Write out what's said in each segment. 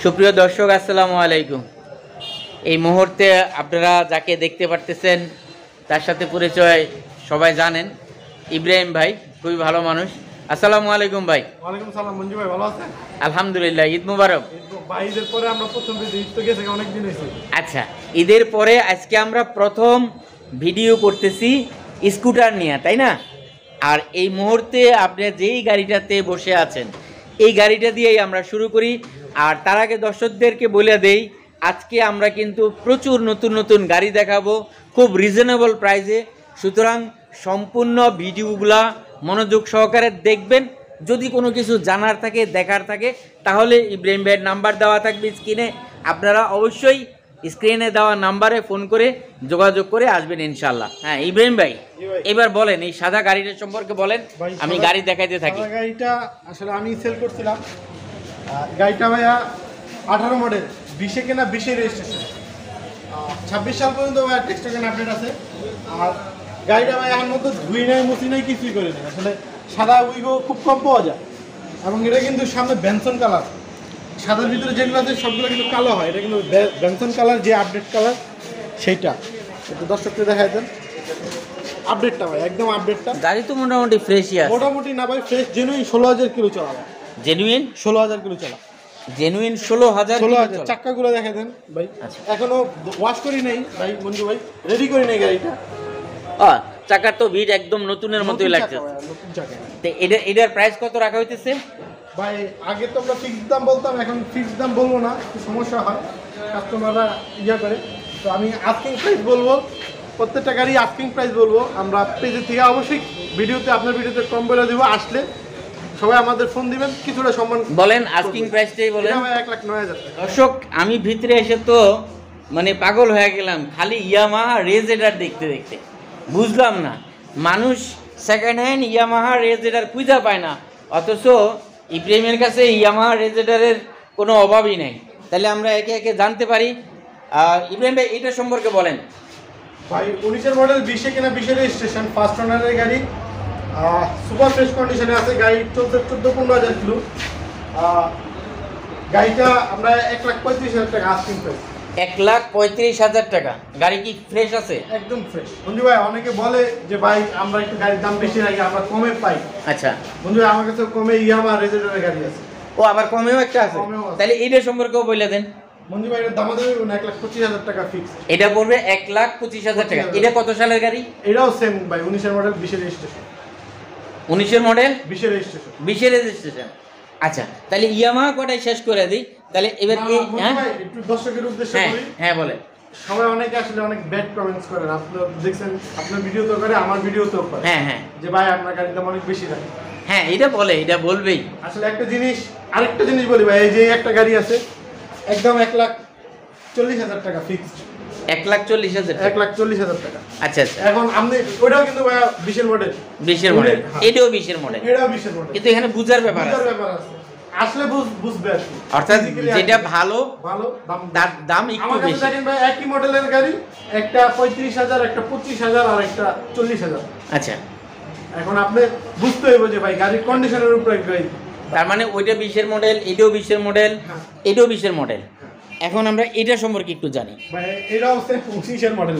সুপ্রিয় দর্শক আসসালামু আলাইকুম। এই মুহূর্তে আপনারা যাকে দেখতে পারতেছেন তার সাথে পরিচয় সবাই জানেন, ইব্রাহিম ভাই, খুবই ভালো মানুষ। আসসালামু আলাইকুম ভাই। ওয়ালাইকুম সালাম। মঞ্জু ভাই ভালো আছেন? আলহামদুলিল্লাহ, ঈদ মুবারক। ভাই ঈদের পরে আমরা প্রথম ঈদ তো গেছে অনেক দিন হয়েছে। আচ্ছা, ঈদের পরে আজকে আমরা প্রথম ভিডিও করতেছি স্কুটার নিয়ে, তাই না? আর এই মুহূর্তে আপনি যেই গাড়িটাতে বসে আছেন এই গাড়িটা দিয়েই আমরা শুরু করি। আর তার আগে দর্শকদেরকে বলে দেই, আজকে আমরা কিন্তু প্রচুর নতুন নতুন গাড়ি দেখাবো খুব রিজনেবল প্রাইসে। সুতরাং সম্পূর্ণ ভিডিওগুলা মনোযোগ সহকারে দেখবেন। যদি কোনো কিছু জানার থাকে, দেখার থাকে, তাহলে ইব্রাহিম ভাইয়ের নাম্বার দেওয়া থাকবে স্ক্রিনে, আপনারা অবশ্যই স্ক্রিনে দেওয়া নাম্বারে ফোন করে যোগাযোগ করে আসবেন ইনশাল্লাহ। হ্যাঁ ইব্রাহিম ভাই, এবার বলেন এই সাদা গাড়িটার সম্পর্কে বলেন, আমি গাড়ি দেখাইতে থাকি। গাড়িটা আসলে আমি সেল করছিলাম। গাড়িটা ভাইয়া 18 মডেল, 20-এ কেনা, 20-এ রেজিস্ট্রেশন, 26 সাল পর্যন্ত ভাইয়া টেক্সটাইল আপডেট আছে। আর গাড়িটা ভাই এখন মতো ধুই নাই, মুছি নাই, কিছুই করে নেই। আসলে সাদা উইগো খুব কম পাওয়া যায়, এবং এটা কিন্তু সামনে বেনসন কালার। সাদার ভিতরে যেগুলো আছে সবগুলো কিন্তু কালো হয়, এটা কিন্তু বেনসন কালার, যে আপডেট কালার সেইটা। একটু দর্শককে দেখাই দেন আপডেটটা ভাই, একদম আপডেটটা। গাড়ি তো মোটামুটি ফ্রেশই আছে। মোটামুটি না ভাই, ফ্রেশ জেনুইন 16,000 কিলো চলা। জেনুইন 16,000 কিলো চলা। জেনুইন 16,000। চাক্কাগুলো দেখা দেন ভাই। আচ্ছা, এখনো ওয়াশ করি নাই ভাই, মঞ্জু ভাই রেডি করি নাই গাড়িটা। চাকার তো ভিড় একদম নতুনের মতোই লাগছে। নতুন চাকা। তো এটার প্রাইস কত রাখা হইতেছে ভাই? আগে তো আমরা ফিক্সড দাম বলতাম, এখন ফিক্সড দাম বলবো না, একটু সমস্যা হয়, কাস্টমাররা করে। তো আমি আস্কিং প্রাইস বলবো, প্রত্যেকটা গাড়ি আস্কিং প্রাইস বলবো। আমরা পেজের থেকে অবশ্যই ভিডিওতে, আপনার ভিডিওতে কম বলে দেবো। আসলে সবাই আমাদের ফোন দিবেন, কিছুটা সম্মান বলেন, আস্কিং প্রাইসটাই বলেন। 1,09,000 টাকা। দর্শক, আমি ভিতরে এসে তো মানে পাগল হয়ে গেলাম, খালি ইয়ামাহা রেজেডার দেখতে দেখতে। বুঝলাম না, মানুষ সেকেন্ড হ্যান্ড ইয়ামাহা রেজেডার খুঁজে পায় না, অথচ ইব্রাহিমের কাছে ইয়ামাহা রেজেডারের কোনো অভাবই নেই। তাহলে আমরা একে একে জানতে পারি। ইব্রাহিম ভাই, এটা সম্পর্কে বলেন। ভাই 19-এর মডেল, 20-এ কেনা, 20-এর রেজিস্ট্রেশন, ফার্স্ট ওনারের গাড়ি, সুপার ফ্রেশ কন্ডিশনে আছে। গাড়ি 14-15,000 কিলো। গাড়িটা আমরা 1,35,000 টাকা আস্কিং প্রাইস। 1,35,000 টাকা। গাড়ি কি ফ্রেশ আছে? একদম ফ্রেশ। বন্ধু ভাই, অনেকে বলে যে ভাই আমরা একটু গাড়ির দাম বেশি রাখি, আমরা কমে পাই। আচ্ছা বন্ধু ভাই, আমার কাছে কমে ইয়ামাহা রেজেডারের গাড়ি আছে। ও, আবার কমেও একটা আছে? তাহলে এইটা সম্পর্কেও বলে দেন। বন্ধু ভাই, এর দাম দেবে 1,25,000 টাকা ফিক্স। এটা পড়বে 1,25,000 টাকা। এটা কত সালের গাড়ি? এটাও সেম ভাই, 19-এর মডেল, 20-এর রেজিস্ট্রেশন। 19-এর মডেল, 20-এর রেজিস্ট্রেশন। 20-এর রেজিস্ট্রেশন। আচ্ছা, তাহলে ইয়ামাহা কটাই শেষ করে দিই তাহলে এবার। হ্যাঁ ভাই, একটু দর্শকের উদ্দেশ্যে বলি। হ্যাঁ বলে। সবাই অনেকে আসলে অনেক ব্যাড কমেন্টস করেন, আপনারা দেখছেন, আপনার ভিডিও তো করে, আমার ভিডিও তো করে। হ্যাঁ, যে ভাই আপনার গাড়ির দাম অনেক বেশি রাখে। হ্যাঁ, এটা বলে, এটা বলবেই। আসলে আরেকটা জিনিস বলি ভাই, এই যে একটা গাড়ি আছে একদম 1,40,000 টাকা ফিক্সড। 1,40,000 টাকা। 1,40,000 টাকা। আচ্ছা আচ্ছা। এখন আপনি ওটাও কিন্তু ভাই 20-এর মডেল। 20-এর মডেল, এটাও 20-এর মডেল। এটাও 20-এর মডেল। কিন্তু এখানে বুঝার ব্যাপার আছে। আসলে বুঝবে আর কি। অর্থাৎ যেটা ভালো তার দাম একটু বেশি। দেখেন ভাই, একই মডেলের গাড়ি, একটা 35,000, একটা 25,000, আর একটা 40,000। আচ্ছা, এখন আপনি বুঝতে হইব যে ভাই গাড়ির কন্ডিশনের উপরে গাড়ি। তার মানে ওইটা 20-এর মডেল, এটাও 20-এর মডেল, এটাও 20-এর মডেল। এখন আমরা এটা সম্পর্কে একটু জানি। ভাই এটাও হচ্ছে 19-এর মডেল।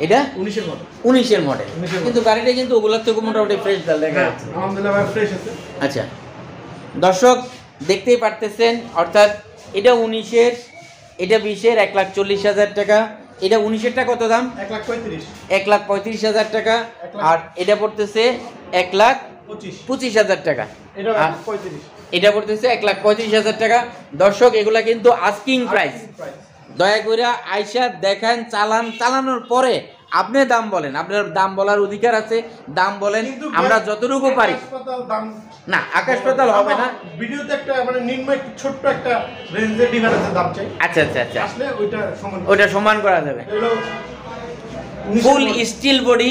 এটা 19-এর মডেল। 19-এর মডেল, কিন্তু গাড়িটা কিন্তু ওগুলোর থেকে মোটামুটি ফ্রেশ দেখা যাচ্ছে। আলহামদুলিল্লাহ ভাই, ফ্রেশ আছে। আচ্ছা দর্শক, দেখতেই পারতেছেন, অর্থাৎ এটা 19-এর, এটা 20-এর, 1,40,000 টাকা। এটা 19-এরটা কত দাম? 1,35,000 টাকা। আর এটা পড়তেছে 1,25,000 টাকা। এটা পড়তেছে 1,35,000 টাকা। দর্শক, এগুলা কিন্তু আস্কিং প্রাইস। দয়া করে আইসা দেখেন, চালানোর পরে আপনি দাম বলেন। আপনার দাম বলার অধিকার আছে, দাম বলেন, আমরা যতটুকু পারি। না, আকাশ পাতাল হবে না। ভিডিওতে একটা মানে নিম্ন একটু ছোট্ট একটা রেঞ্জের ডিফারেন্সে দাম চাই। আচ্ছা আচ্ছা আচ্ছা, আসলে ওইটা সমান করা যাবে। ফুল স্টিল বডি,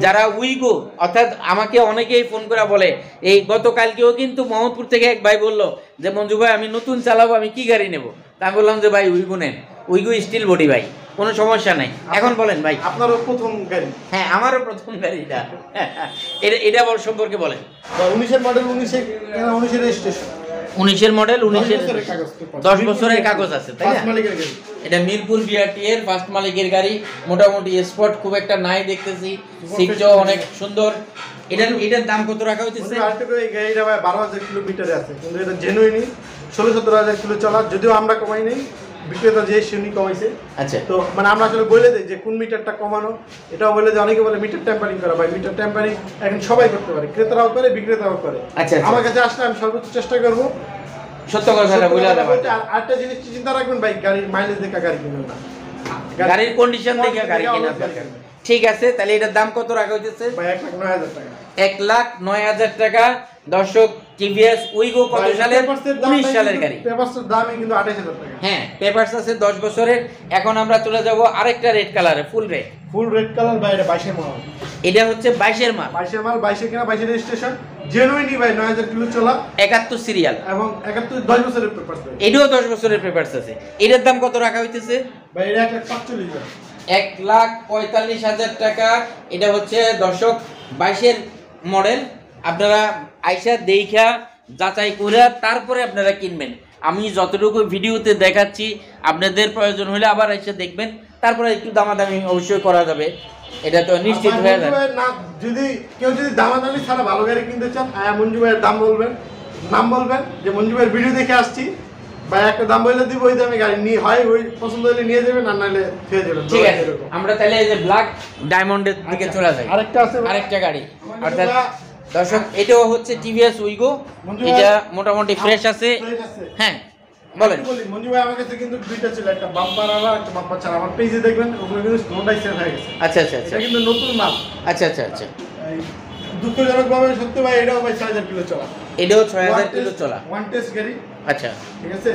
যারা উইগো, অর্থাৎ আমাকে অনেকেই ফোন করে বলে, এই গতকালকেও কিন্তু মোহাম্মদপুর থেকে এক ভাই বললো যে মঞ্জু ভাই, আমি নতুন চালাবো, আমি কি গাড়ি নেব? তা আমি বললাম যে ভাই উইগো নেন, উইগো স্টিল বডি ভাই, কোনো সমস্যা নাই। এখন বলেন ভাই, আপনারও প্রথম গাড়ি? হ্যাঁ, আমারও প্রথম গাড়ি এটা। এটা সম্পর্কে বলেন। 19-এর মডেল, 19-এর রেজিস্ট্রেশন, 19-এর মডেল, 19-এর 10 বছরের কাগজ আছে, তাই না? ফার্স্ট মালিকের গাড়ি। এটা মিরপুর বিআরটি এর ফার্স্ট মালিকের গাড়ি। মোটামুটি স্পট খুব একটা নাই দেখতেছি, সিটও অনেক সুন্দর। এটার দাম কত রাখা হইতেছে? এই গাড়িটা ভাই 12,000 কিলোমিটারে আছে, কিন্তু এটা জেনুইনই 16-17,000 কিলো চলা, যদিও আমরা কমাই নাই, বিক্রেতা যে শুনি কমাইছে। আচ্ছা, তো মানে আমরা আসলে বলে দিই যে কোন মিটারটা কমানো, এটাও বলে যে অনেকে বলে মিটার টেম্পারিং করা, ভাই মিটার টেম্পারিং এখন সবাই করতে পারে, ক্রেতারাও করে বিক্রেতাও করে। আচ্ছা, আমার কাছে আসলে আমি সর্বোচ্চ চেষ্টা করবো সত্য কথাটা বলে দেওয়া। আর আরেকটা জিনিস চিন্তা রাখবেন ভাই, গাড়ির মাইলেজ দেখে গাড়ি কিনবেন না, গাড়ির কন্ডিশন দেখে গাড়ি কেনার দরকার। ঠিক আছে, তাহলে এটার দাম কত রাখা হইতেছে? ভাই 1,09,000 টাকা। 1,09,000 টাকা। দর্শক, টিভিএস উইগো কত সালের? 19 সালের গাড়ি। পেপারসের দামই কিন্তু 28,000 টাকা। হ্যাঁ, পেপারস আছে 10 বছরের। এখন আমরা চলে যাব আরেকটা রেড কালারে, ফুল রেড। ফুল রেড কালার ভাই, এটা 22 এর মাল। এটা হচ্ছে 22-এর মাল। 22 এর মাল, 22 কিনা 22 রেজিস্ট্রেশন, জেনুইনই ভাই 9,000 কিলো চলা, 71 সিরিয়াল এবং 10 বছরের পেপারস ভাই। এটাও 10 বছরের পেপারস আছে। এটার দাম কত রাখা হইতেছে? ভাই এটা 1,45,000। 1,45,000 টাকা। এটা হচ্ছে দর্শক 22-এর মডেল। আপনারা আইসা দেখা যাচাই করে তারপরে আপনারা কিনবেন। আমি যতটুকু ভিডিওতে দেখাচ্ছি, আপনাদের প্রয়োজন হলে আবার এসে দেখবেন, তারপরে একটু দামাদামি অবশ্যই করা যাবে, এটা তো নিশ্চিত হয়ে যাবে। যদি কেউ দামাদামি ছাড়া ভালো গাড়ি কিনতে চান, মঞ্জু ভাইয়ের দাম বলবেন, নাম বলবেন যে মঞ্জু ভাইয়ের ভিডিও দেখে আসছি, বা একটা দাম বলে দিব, ওই দামে গাড়ি নিয়ে হয় ওই পছন্দ হলে নিয়ে যাবেন, আর নাহলে ফিরে যাবেন। ঠিক আছে, আমরা তাহলে এই যে ব্ল্যাক ডায়মন্ডের দিকে চলে যাই। আরেকটা আছে, আরেকটা গাড়ি, অর্থাৎ দর্শক এটাও হচ্ছে টিভিএস উইগো। এটা মোটামুটি ফ্রেশ আছে। হ্যাঁ বলেন। মঞ্জু ভাই আমার কাছে কিন্তু দুইটা ছিল, একটা বাম্পার আলা, একটা বাম্পার ছাড়া। আমার পেজে দেখবেন ওগুলো কিন্তু স্টোনটাই সেল হয়ে গেছে। আচ্ছা আচ্ছা আচ্ছা, এটা কিন্তু নতুন মাল। আচ্ছা আচ্ছা আচ্ছা। দুঃখজনকভাবে সত্যি ভাই, এটাও ভাই 6,000 কিলো চলা। এটাও 6,000 কিলো চলা। ওয়ান টেস্ট গাড়ি। আচ্ছা, ঠিক আছে,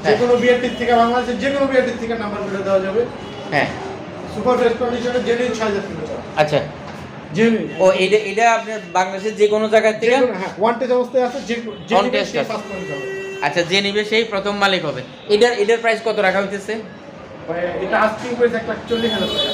যে কোনো বিআরটি থেকে, বাংলাদেশের যে কোনো বিআরটি থেকে নাম্বার করে দেওয়া যাবে। হ্যাঁ, সুপার ফ্রেশ কন্ডিশনে জেনুইন 6,000 কিলো চলা। আচ্ছা, জেনুইন। ও এটা আপনার বাংলাদেশের যে কোনো জায়গা থেকে? হ্যাঁ, ওয়ান টেস্ট অবস্থায় আছে, যে ওয়ান টেস্ট আছে। ফার্স্ট পয়েন্ট হবে। আচ্ছা, যে নিবে সেই প্রথম মালিক হবে। এটার প্রাইস কত রাখা হইতেছে? ভাই এটা আস্কিং প্রাইস 1,40,000 টাকা।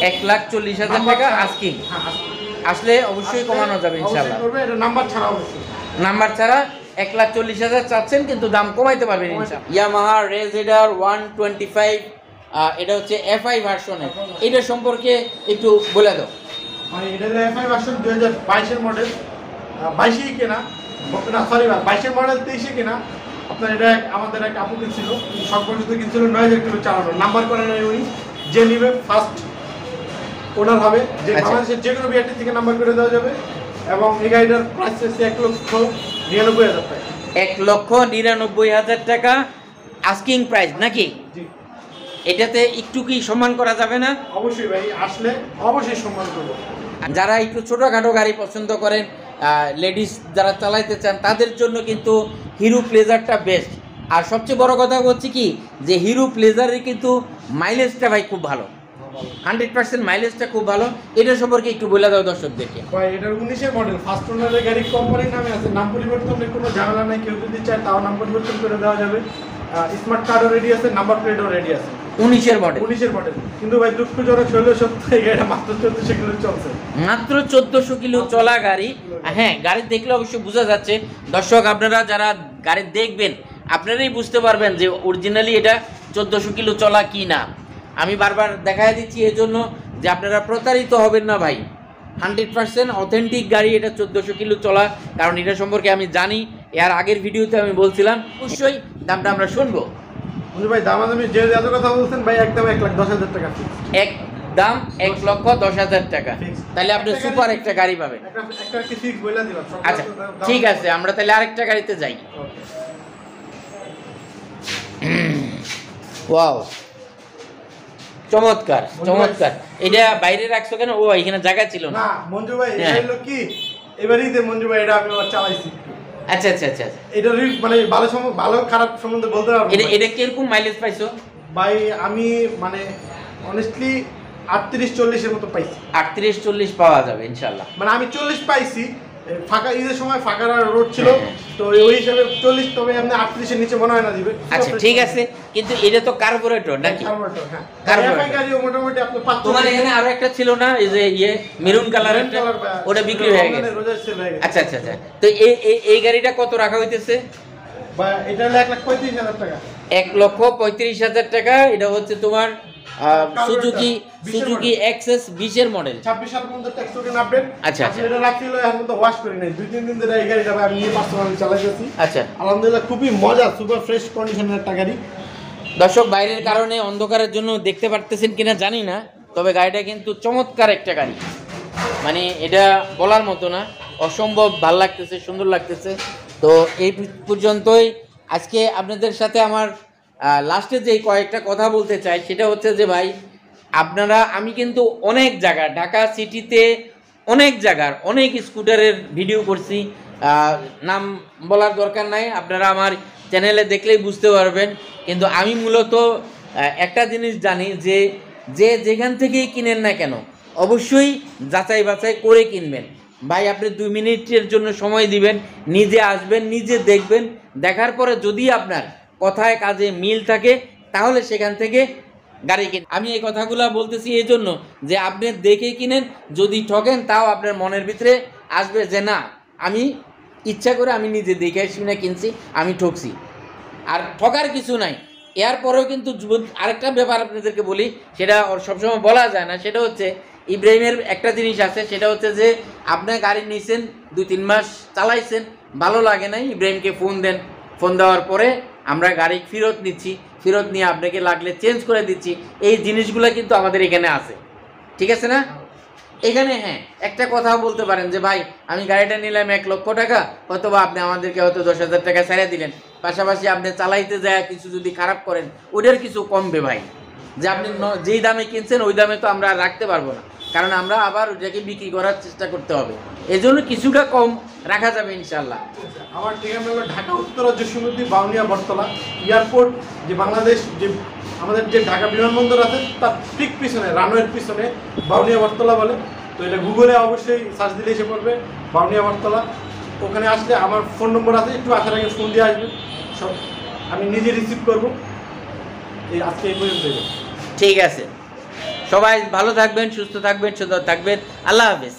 1,40,000 টাকা আস্কিং। হ্যাঁ, আস্কিং। আসলে অবশ্যই কমানো যাবে ইনশাআল্লাহ। এটা নাম্বার ছাড়া অবশ্যই। নাম্বার ছাড়া 1,40,000 চাচ্ছেন, কিন্তু দাম কমাইতে পারবেন ইনশাআল্লাহ। ইয়ামাহা রেজেডার 125, এটা হচ্ছে এফআই ভার্সনের। এটা সম্পর্কে একটু বলে দাও। ভাই এটা এফআই ভার্সন 2022 এর মডেল, 22 কেনা, না সরি ভাই 22 এর মডেল 23 কেনা। আপনার এটা আমাদের এক আপু কিনছিল, সব পর্যন্ত কিনছিল 9,000 কিলো চালানো, নাম্বার করে নাই উনি। যে নিবে ফার্স্ট ওনার হবে, যে বাংলাদেশের যে কোনো বিআরটি থেকে নাম্বার করে দেওয়া যাবে। এবং এই গাড়িটার প্রাইস হচ্ছে 1,99,000 টাকা। 1,99,000 টাকা আস্কিং প্রাইস নাকি? জি। এটাতে একটু কি সম্মান করা যাবে না? অবশ্যই ভাই, আসলে অবশ্যই সম্মান করব। যারা একটু ছোটোখাটো গাড়ি পছন্দ করেন, লেডিস যারা চালাইতে চান, তাদের জন্য কিন্তু হিরো প্লেজারটা বেস্ট। আর সবচেয়ে বড় কথা হচ্ছে কি, যে হিরো প্লেজারের কিন্তু মাইলেজটা ভাই খুব ভালো, 100% মাইলেজটা খুব ভালো। এটা সম্পর্কে একটু বলে দাও দর্শকদেরকে। ভাই এটার 19 এর মডেল, ফার্স্ট ওনারের গাড়ি, কোম্পানির নামে আছে, নাম পরিবর্তনের কোনো ঝামেলা নাই। কেউ যদি চায় তাও নাম পরিবর্তন করে দেওয়া যাবে। স্মার্ট কার্ডও রেডি আছে, নাম্বার প্লেটও রেডি আছে। 19 এর মডেল। 19 এর মডেল, কিন্তু ভাই দুঃখজনক হলেও সত্যি এই গাড়িটা মাত্র 1400 কিলো চলছে। মাত্র 1400 কিলো চলা গাড়ি। হ্যাঁ, গাড়ি দেখলে অবশ্যই বোঝা যাচ্ছে। দর্শক, আপনারা যারা গাড়ি দেখবেন, আপনারাই বুঝতে পারবেন যে অরিজিনালি এটা 1400 কিলো চলা কি না। আমি বারবার দেখাই দিচ্ছি এই জন্য যে আপনারা প্রতারিত হবেন না ভাই। 100% অথেন্টিক গাড়ি এটা, 1400 কিলো চলা। কারণ এটা সম্পর্কে আমি জানি, এর আগের ভিডিওতে আমি বলছিলাম। অবশ্যই দামটা আমরা শুনবো। ভাই দামাদামি যে এত কথা বলছেন ভাই, একদম 1,10,000 টাকা একদম 1,10,000 টাকা। তাহলে আপনি সুপার একটা গাড়ি পাবেন। একটা কি ফিক্স বলে দিলাম। আচ্ছা ঠিক আছে, আমরা তাহলে আরেকটা গাড়িতে যাই। ওয়াও, চমৎকার চমৎকার। এটা বাইরে রাখছো কেন? ও এখানে জায়গা ছিল না। না মঞ্জু ভাই, এটা হলো কি, এবারেই যে মঞ্জু ভাই এটা আমি চালাইছি। আচ্ছা আচ্ছা আচ্ছা, এটা মানে ভালো খারাপ সম্বন্ধে বলতে পারবো। এটা কিরকম মাইলেজ পাইছো ভাই? আমি মানে অনেস্টলি 38-40 এর মতো পাইছি। 38-40 পাওয়া যাবে ইনশাআল্লাহ। মানে আমি 40 পাইছি, ফাঁকা ঈদের সময় ফাঁকা রোড ছিল, তো ওই হিসাবে 40, তবে আপনি 38 এর নিচে মনে হয় না দিবে। আচ্ছা ঠিক আছে, কিন্তু এটা তো কার্বোরেটর নাকি? কার্বোরেটর, হ্যাঁ। কার্বোরেটর গাড়িও মোটামুটি আপনি পাচ্ছেন। তোমার এখানে আরো একটা ছিল না, এই যে মেরুন কালারের, ওটা বিক্রি হয়ে গেছে। আচ্ছা আচ্ছা আচ্ছা, তো এই গাড়িটা কত রাখা হইতেছে? বা এটা হলো 1,35,000 টাকা। 1,35,000 টাকা। এটা হচ্ছে তোমার সুজুকি এক্সএস 20 এর মডেল, 26 সাল পর্যন্ত ট্যাক্স টোকেন আপডেট। আচ্ছা, এটা রাখছিল, এখন তো ওয়াশ করি নাই, 2-3 দিন ধরে এই গাড়িটা আমি নিয়ে পার্সোনালি চালাইতেছি। আচ্ছা, আলহামদুলিল্লাহ খুবই মজা, সুপার ফ্রেশ কন্ডিশনের একটা গাড়ি। দর্শক বাইরের কারণে অন্ধকারের জন্য দেখতে পারতেছেন কিনা জানি না, তবে গাড়িটা কিন্তু চমৎকার একটা গাড়ি, মানে এটা বলার মতো না, অসম্ভব ভাল লাগতেছে, সুন্দর লাগতেছে। তো এই পর্যন্তই আজকে আপনাদের সাথে আমার লাস্টে যে কয়েকটা কথা বলতে চাই সেটা হচ্ছে যে ভাই আপনারা, আমি কিন্তু অনেক জায়গা, ঢাকা সিটিতে অনেক জায়গার অনেক স্কুটারের ভিডিও করছি, নাম বলার দরকার নাই, আপনারা আমার চ্যানেলে দেখলেই বুঝতে পারবেন। কিন্তু আমি মূলত একটা জিনিস জানি যে যেখান থেকেই কিনেন না কেন অবশ্যই যাচাই বাছাই করে কিনবেন। ভাই আপনি 2 মিনিটের জন্য সময় দিবেন, নিজে আসবেন, নিজে দেখবেন, দেখার পরে যদি আপনার কথায় কাজে মিল থাকে তাহলে সেখান থেকে গাড়ি কিন। আমি এই কথাগুলো বলতেছি এই জন্য যে আপনি দেখে কিনেন, যদি ঠকেন তাও আপনার মনের ভিতরে আসবে যে না, আমি ইচ্ছা করে আমি নিজে দেখে শুনে কিনছি, আমি ঠকছি। আর ঠকার কিছু নাই। এরপরেও কিন্তু আরেকটা ব্যাপার আপনাদেরকে বলি, সেটা সবসময় বলা যায় না, সেটা হচ্ছে ইব্রাহিমের একটা জিনিস আছে, সেটা হচ্ছে যে আপনি গাড়ি নিয়েছেন, 2-3 মাস চালাইছেন, ভালো লাগে নাই, ইব্রাহিমকে ফোন দেন, ফোন দেওয়ার পরে আমরা গাড়ি ফেরত নিচ্ছি, ফেরত নিয়ে আপনাকে লাগলে চেঞ্জ করে দিচ্ছি। এই জিনিসগুলো কিন্তু আমাদের এখানে আছে, ঠিক আছে না? এখানে হ্যাঁ একটা কথা বলতে পারেন যে ভাই আমি গাড়িটা নিলাম 1 লক্ষ টাকা, অথবা আপনি আমাদেরকে হয়তো 10,000 টাকা ছেড়ে দিলেন, পাশাপাশি আপনি চালাইতে যায় কিছু যদি খারাপ করেন ওটার কিছু কমবে ভাই, যে আপনি যেই দামে কিনছেন ওই দামে তো আমরা রাখতে পারবো না, কারণ আমরা আবার ওটাকে বিক্রি করার চেষ্টা করতে হবে, এই জন্য কিছুটা কম রাখা যাবে ইনশাল্লাহ। আমার ঠিকানা হলো ঢাকা উত্তরা যশোমতি বাউনিয়া বটতলা এয়ারপোর্ট, যে বাংলাদেশ যে আমাদের যে ঢাকা বিমানবন্দর আছে তার ঠিক পিছনে, রানওয়ের পিছনে বাউনিয়া বটতলা বলে। তো এটা গুগলে অবশ্যই সার্চ দিলে এসে পড়বে বাউনিয়া বটতলা। ওখানে আসলে আমার ফোন নম্বর আছে, একটু আসার আগে ফোন দিয়ে আসবেন, সব আমি নিজে রিসিভ করবো। এই আজকে এই পর্যন্ত। ঠিক আছে, সবাই ভালো থাকবেন, সুস্থ থাকবেন, সুন্দর থাকবেন, আল্লাহ হাফেজ।